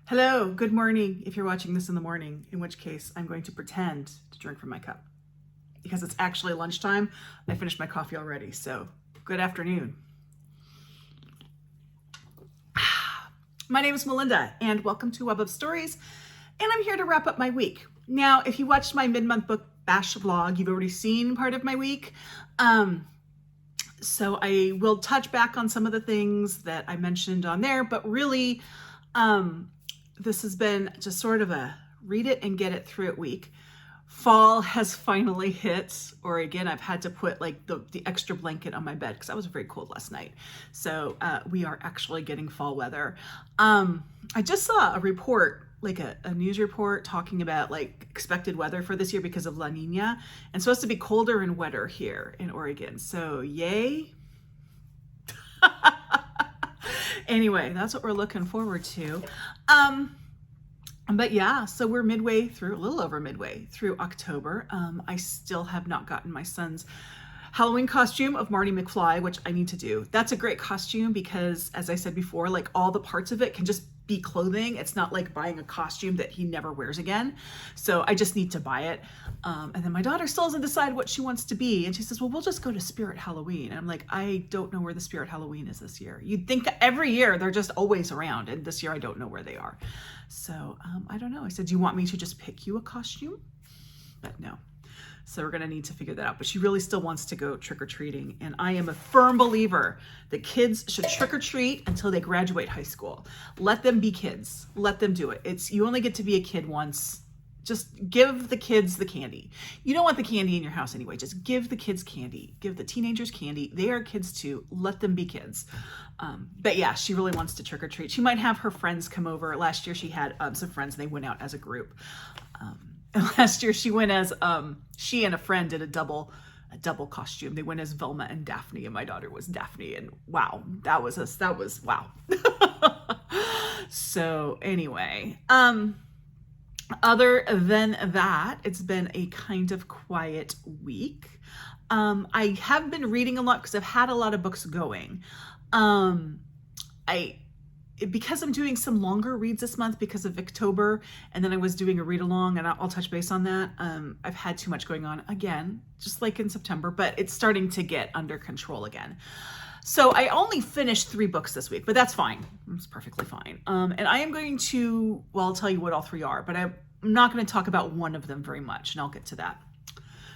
Hello, good morning if you're watching this in the morning, in which case I'm going to pretend to drink from my cup because it's actually lunchtime. I finished my coffee already, so good afternoon. My name is Melinda and welcome to Web of Stories, and I'm here to wrap up my week. Now, if you watched my mid-month book bash vlog, you've already seen part of my week. So I will touch back on some of the things that I mentioned on there, but really, this has been just sort of a read it and get it through it week. Fall has finally hit, or again, I've had to put like the extra blanket on my bed because I was very cold last night. So we are actually getting fall weather. I just saw a report, like a news report talking about like expected weather for this year because of La Nina, and it's supposed to be colder and wetter here in Oregon. So yay. Anyway, that's what we're looking forward to. But yeah, so we're midway through, a little over midway through October. I still have not gotten my son's Halloween costume of Marty McFly, which I need to do. That's a great costume because, as I said before, like all the parts of it can just be clothing. It's not like buying a costume that he never wears again. So I just need to buy it. And then my daughter still hasn't decided what she wants to be. And she says, well, we'll just go to Spirit Halloween. And I'm like, I don't know where the Spirit Halloween is this year. You'd think every year they're just always around. And this year I don't know where they are. So I don't know. I said, do you want me to just pick you a costume? But no. So we're gonna need to figure that out. But she really still wants to go trick-or-treating. And I am a firm believer that kids should trick-or-treat until they graduate high school. Let them be kids. Let them do it. You only get to be a kid once. Just give the kids the candy. You don't want the candy in your house anyway. Just give the kids candy. Give the teenagers candy. They are kids too. Let them be kids. But yeah, she really wants to trick-or-treat. She might have her friends come over. Last year she had some friends and they went out as a group. Last year she went as, she and a friend did a double costume. They went as Velma and Daphne, and my daughter was Daphne, and wow, that was wow. So anyway, other than that, it's been a kind of quiet week. I have been reading a lot because I've had a lot of books going. Because I'm doing some longer reads this month because of Inktober, and then I was doing a read along, and I'll touch base on that. I've had too much going on again, just like in September, but it's starting to get under control again. So I only finished 3 books this week, but that's fine. It's perfectly fine. And I am going to, well, I'll tell you what all 3 are, but I'm not going to talk about one of them very much, and I'll get to that.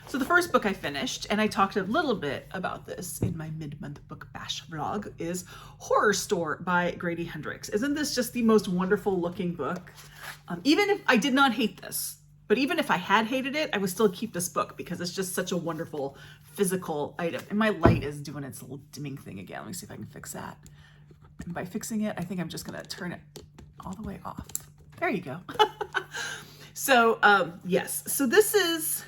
So the first book I finished, and I talked a little bit about this in my mid-month book bash vlog, is Horrorstör by Grady Hendrix. Isn't this just the most wonderful looking book? Even if I did not hate this, but even if I had hated it, I would still keep this book because it's just such a wonderful physical item. And my light is doing its little dimming thing again. Let me see if I can fix that. And by fixing it, I think I'm just gonna turn it all the way off. There you go. So yes, so this is,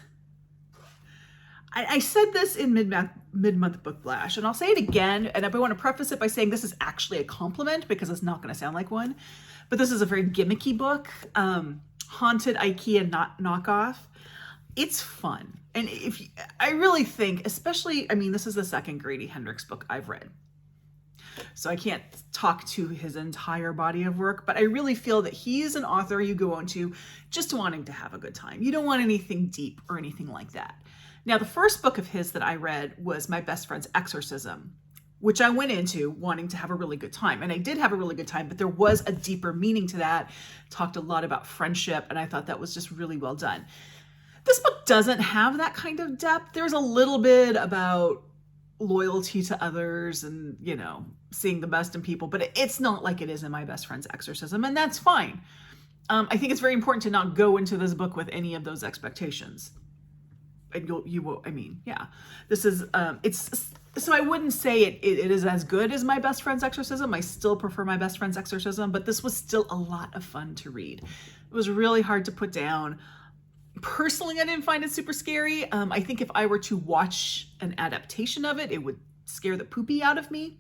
I said this in mid-month book bash, and I'll say it again, and I want to preface it by saying this is actually a compliment because it's not going to sound like one, but this is a very gimmicky book, haunted IKEA knockoff. It's fun, and I really think, especially, I mean, this is the second Grady Hendrix book I've read, so I can't talk to his entire body of work, but I really feel that he's an author you go on to just wanting to have a good time. You don't want anything deep or anything like that. Now, the first book of his that I read was My Best Friend's Exorcism, which I went into wanting to have a really good time. And I did have a really good time, but there was a deeper meaning to that. Talked a lot about friendship, and I thought that was just really well done. This book doesn't have that kind of depth. There's a little bit about loyalty to others and, you know, seeing the best in people, but it's not like it is in My Best Friend's Exorcism, and that's fine. I think it's very important to not go into this book with any of those expectations. And you will, I mean, yeah, this is, so I wouldn't say it is as good as My Best Friend's Exorcism. I still prefer My Best Friend's Exorcism, but this was still a lot of fun to read. It was really hard to put down. Personally, I didn't find it super scary. I think if I were to watch an adaptation of it, it would scare the poopy out of me.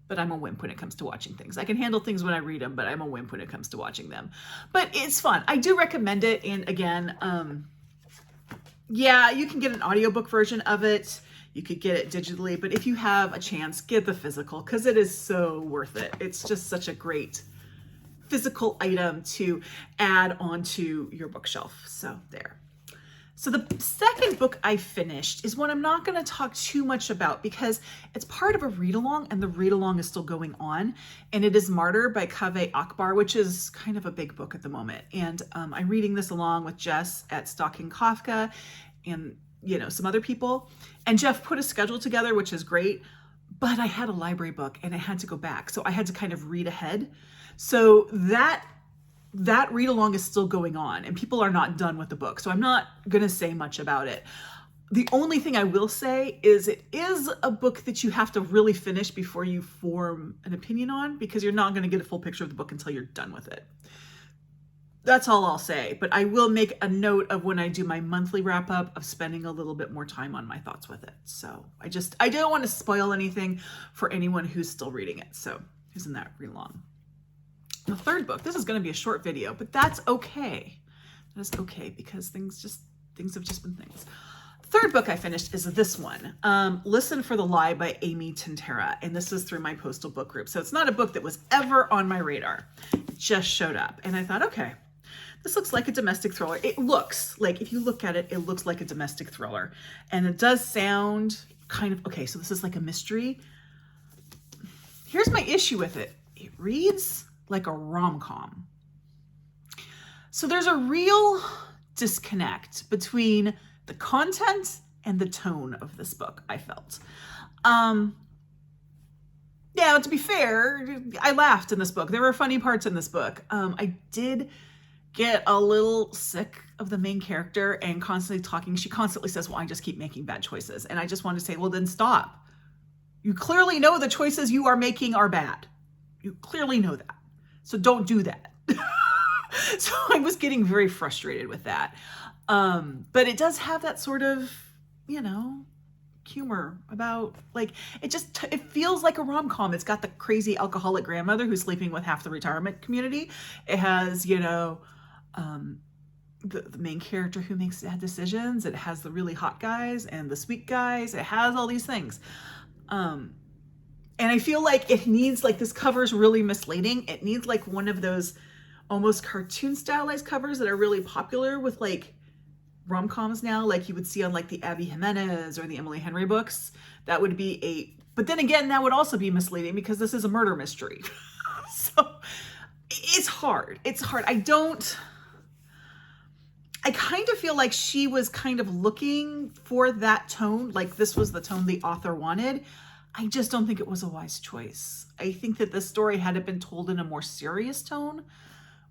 But I'm a wimp when it comes to watching things. I can handle things when I read them, but I'm a wimp when it comes to watching them. But it's fun. I do recommend it. And again, yeah, you can get an audiobook version of it. You could get it digitally, but if you have a chance, get the physical because it is so worth it. It's just such a great physical item to add onto your bookshelf. So there. So the second book I finished is one I'm not going to talk too much about because it's part of a read-along and the read-along is still going on. And it is Martyr by Kaveh Akbar, which is kind of a big book at the moment. And I'm reading this along with Jess at Stalking Kafka and, you know, some other people. And Jeff put a schedule together, which is great. But I had a library book and I had to go back. So I had to kind of read ahead. So that read along is still going on and people are not done with the book. So I'm not going to say much about it. The only thing I will say is it is a book that you have to really finish before you form an opinion on, because you're not going to get a full picture of the book until you're done with it. That's all I'll say, but I will make a note of when I do my monthly wrap up of spending a little bit more time on my thoughts with it. So I don't want to spoil anything for anyone who's still reading it. So isn't that read along? The third book, this is going to be a short video, but that's okay. That is okay because things have just been things. Third book I finished is this one, Listen for the Lie by Amy Tintera. And this is through my postal book group. So it's not a book that was ever on my radar. It just showed up. And I thought, okay, this looks like a domestic thriller. It looks like, if you look at it, it looks like a domestic thriller. And it does sound kind of, okay, so this is like a mystery. Here's my issue with it. It reads like a rom-com. So there's a real disconnect between the content and the tone of this book, I felt. Yeah, to be fair, I laughed in this book. There were funny parts in this book. I did get a little sick of the main character and constantly talking. She constantly says, well, I just keep making bad choices. And I just want to say, well, then stop. You clearly know the choices you are making are bad. You clearly know that. So don't do that. So I was getting very frustrated with that. But it does have that sort of, you know, humor about, like, it feels like a rom-com. It's got the crazy alcoholic grandmother who's sleeping with half the retirement community. It has, you know, the main character who makes bad decisions. It has the really hot guys and the sweet guys. It has all these things. And I feel like it needs, like, this cover is really misleading. It needs like one of those almost cartoon stylized covers that are really popular with like rom-coms now, like you would see on like the Abby Jimenez or the Emily Henry books. That would be but then again, that would also be misleading because this is a murder mystery. So it's hard. It's hard. I kind of feel like she was kind of looking for that tone. Like this was the tone the author wanted. I just don't think it was a wise choice. I think that this story, had it been told in a more serious tone,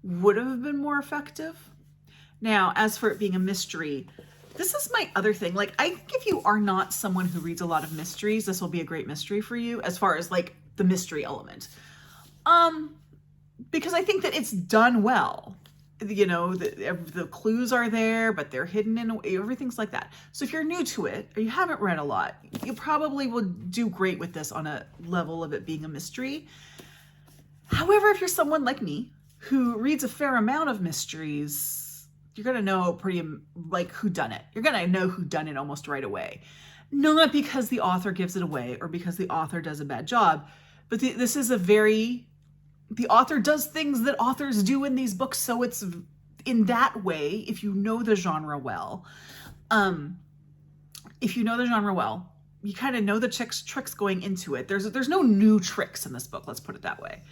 would have been more effective. Now, as for it being a mystery, this is my other thing. Like, I think if you are not someone who reads a lot of mysteries, this will be a great mystery for you as far as like the mystery element. Because I think that it's done well. You know, the clues are there, but they're hidden in everything's like that. So if you're new to it or you haven't read a lot, you probably will do great with this on a level of it being a mystery. However, if you're someone like me who reads a fair amount of mysteries, you're going to know pretty like whodunit. You're going to know whodunit almost right away. Not because the author gives it away or because the author does a bad job, but this is the author does things that authors do in these books. So it's in that way, if you know the genre well, you kind of know the tricks going into it. There's no new tricks in this book. Let's put it that way.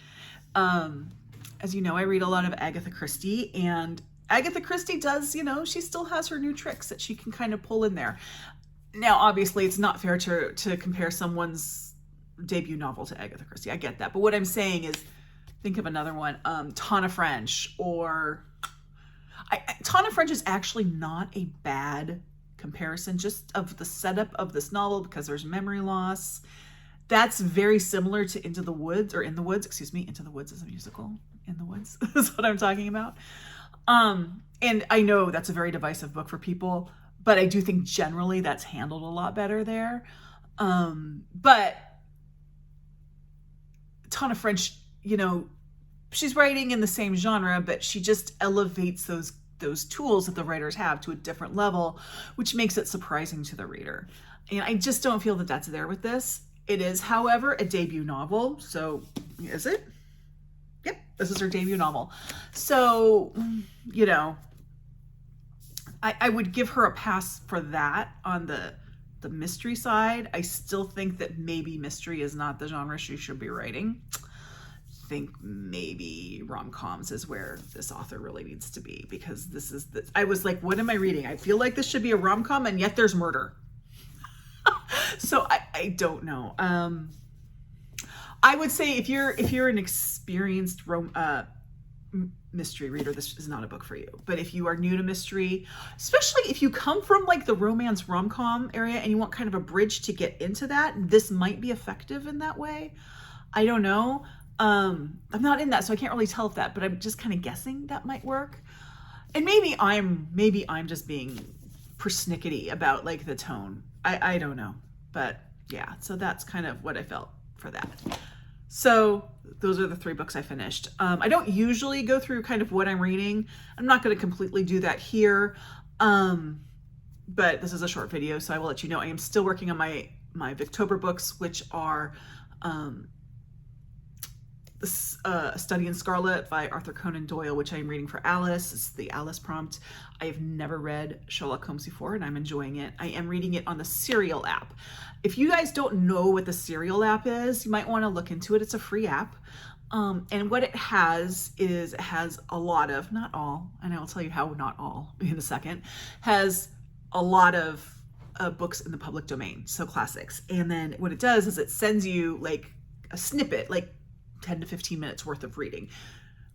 As you know, I read a lot of Agatha Christie, and Agatha Christie does, you know, she still has her new tricks that she can kind of pull in there. Now, obviously it's not fair to compare someone's debut novel to Agatha Christie. I get that. But what I'm saying is, think of another one, Tana French, or Tana French is actually not a bad comparison just of the setup of this novel because there's memory loss. That's very similar to Into the Woods is a musical. In the Woods is what I'm talking about. And I know that's a very divisive book for people, but I do think generally that's handled a lot better there. But Tana French, you know, she's writing in the same genre, but she just elevates those tools that the writers have to a different level, which makes it surprising to the reader. And I just don't feel that that's there with this. It is, however, a debut novel. So is it? Yep, this is her debut novel. So, you know, I would give her a pass for that on the mystery side. I still think that maybe mystery is not the genre she should be writing. I think maybe rom-coms is where this author really needs to be, because I was like, what am I reading? I feel like this should be a rom-com, and yet there's murder. So I don't know. I would say if you're an experienced mystery reader, this is not a book for you. But if you are new to mystery, especially if you come from like the romance rom-com area and you want kind of a bridge to get into that, this might be effective in that way. I don't know. I'm not in that, so I can't really tell if that, but I'm just kind of guessing that might work. And maybe I'm just being persnickety about like the tone. I don't know. But yeah, so that's kind of what I felt for that. So those are the 3 books I finished. I don't usually go through kind of what I'm reading. I'm not going to completely do that here. But this is a short video, so I will let you know. I am still working on my Victober books, which are Study in Scarlet by Arthur Conan Doyle, which I am reading for Alice. It's the Alice prompt. I have never read Sherlock Holmes before, and I'm enjoying it. I am reading it on the Serial app. If you guys don't know what the Serial app is, you might want to look into it. It's a free app. And what it has is, it has a lot of, not all, and I will tell you how not all in a second, has a lot of books in the public domain, so classics. And then what it does is it sends you like a snippet, like 10 to 15 minutes worth of reading.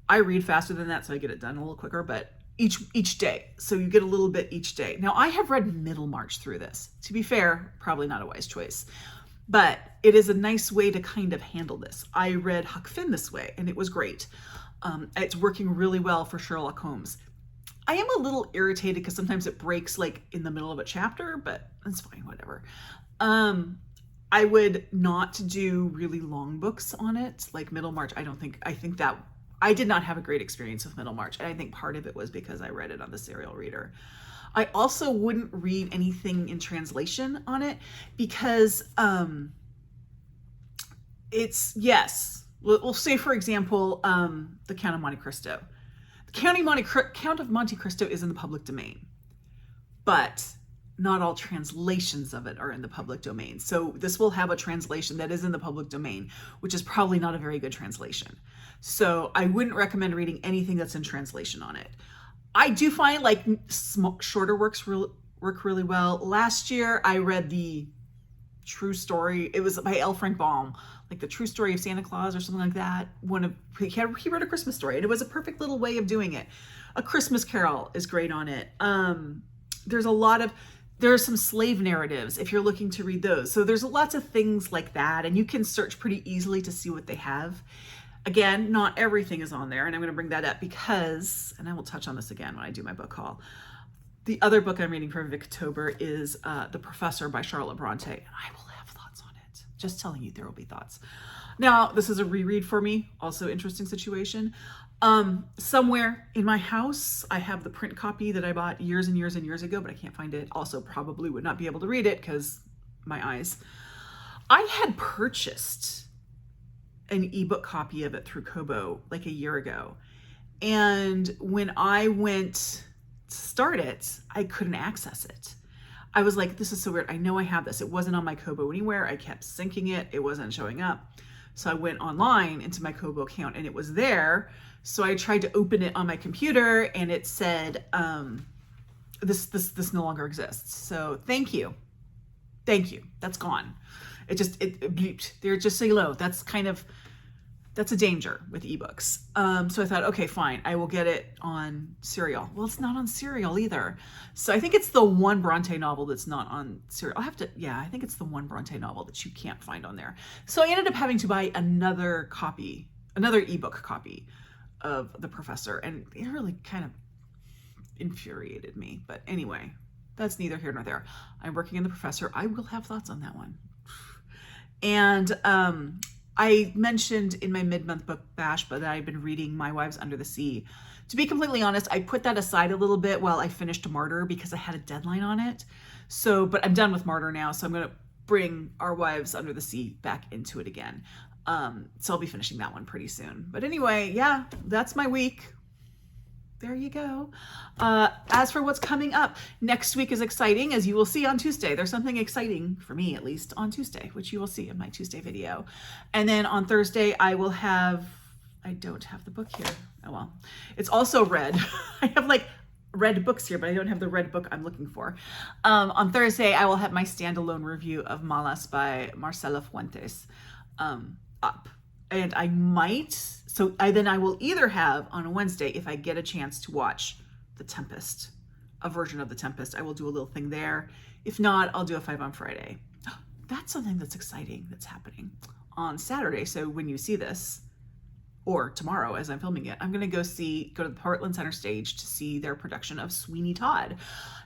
I read faster than that, so I get it done a little quicker, but each day. So you get a little bit each day. Now, I have read Middlemarch through this. To be fair, probably not a wise choice, but it is a nice way to kind of handle this. I read Huck Finn this way, and it was great. It's working really well for Sherlock Holmes. I am a little irritated because sometimes it breaks like in the middle of a chapter, but that's fine, whatever. I would not do really long books on it, like Middlemarch. I think that I did not have a great experience with Middlemarch, and I think part of it was because I read it on the serial reader. I also wouldn't read anything in translation on it because we'll say, for example, the Count of Monte Cristo. The Count of Monte Cristo is in the public domain, but not all translations of it are in the public domain. So this will have a translation that is in the public domain, which is probably not a very good translation. So I wouldn't recommend reading anything that's in translation on it. I do find like shorter works work really well. Last year I read the True Story. It was by L. Frank Baum, like the True Story of Santa Claus or something like that. He wrote a Christmas story, and it was a perfect little way of doing it. A Christmas Carol is great on it. There are some slave narratives if you're looking to read those. So there's lots of things like that, and you can search pretty easily to see what they have. Again, not everything is on there, and I'm going to bring that up because, and I will touch on this again when I do my book haul. The other book I'm reading for Victober is The Professor by Charlotte Brontë, and I will have thoughts on it. Just telling you, there will be thoughts. Now, this is a reread for me, also interesting situation. Somewhere in my house, I have the print copy that I bought years and years and years ago, but I can't find it. Also, probably would not be able to read it because my eyes. I had purchased an ebook copy of it through Kobo like a year ago. And when I went to start it, I couldn't access it. I was like, this is so weird. I know I have this. It wasn't on my Kobo anywhere. I kept syncing it. It wasn't showing up. So I went online into my Kobo account and it was there. So I tried to open it on my computer and it said, this no longer exists. So thank you. That's gone. It bleeped. They're just say low. That's a danger with ebooks. So I thought, okay, fine. I will get it on Serial. Well, it's not on Serial either. So I think it's the one Brontë novel that's not on Serial. I think it's the one Brontë novel that you can't find on there. So I ended up having to buy another ebook copy of The Professor. And it really kind of infuriated me. But anyway, that's neither here nor there. I'm working on The Professor. I will have thoughts on that one. And I mentioned in my mid-month book bash, but that I've been reading My Wives Under the Sea. To be completely honest, I put that aside a little bit while I finished Martyr because I had a deadline on it. But I'm done with Martyr now, so I'm going to bring Our Wives Under the Sea back into it again. So I'll be finishing that one pretty soon. But anyway, yeah, that's my week. There you go. As for what's coming up, next week is exciting, as you will see on Tuesday. There's something exciting, for me at least, on Tuesday, which you will see in my Tuesday video. And then on Thursday, I don't have the book here. Oh well. It's also red. I have like red books here, but I don't have the red book I'm looking for. On Thursday, I will have my standalone review of Malas by Marcela Fuentes up. And I might, then I will either have on a Wednesday, if I get a chance to watch The Tempest, a version of The Tempest, I will do a little thing there. If not, I'll do a 5 on Friday. That's something that's exciting that's happening on Saturday. So when you see this, or tomorrow as I'm filming it, I'm gonna go to the Portland Center Stage to see their production of Sweeney Todd.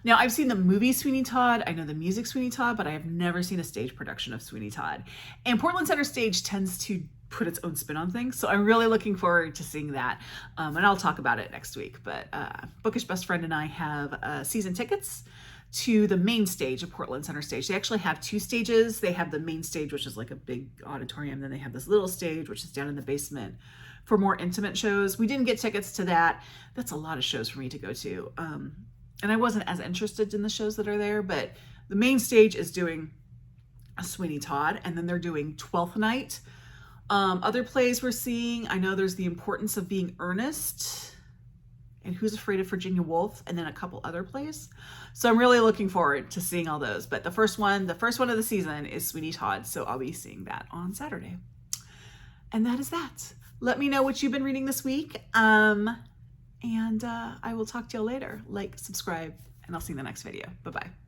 Now, I've seen the movie Sweeney Todd, I know the music Sweeney Todd, but I have never seen a stage production of Sweeney Todd. And Portland Center Stage tends to put its own spin on things, so I'm really looking forward to seeing that. And I'll talk about it next week. But Bookish Best Friend and I have season tickets to the main stage of Portland Center Stage. They actually have 2 stages. They have the main stage, which is like a big auditorium. Then they have this little stage, which is down in the basement for more intimate shows. We didn't get tickets to that. That's a lot of shows for me to go to. And I wasn't as interested in the shows that are there, but the main stage is doing a Sweeney Todd, and then they're doing Twelfth Night. Other plays we're seeing, I know there's The Importance of Being Earnest and Who's Afraid of Virginia Woolf, and then a couple other plays. So I'm really looking forward to seeing all those. But the first one of the season is Sweeney Todd, so I'll be seeing that on Saturday. And that is that. Let me know what you've been reading this week. And I will talk to you later. Like, subscribe, and I'll see you in the next video. Bye-bye.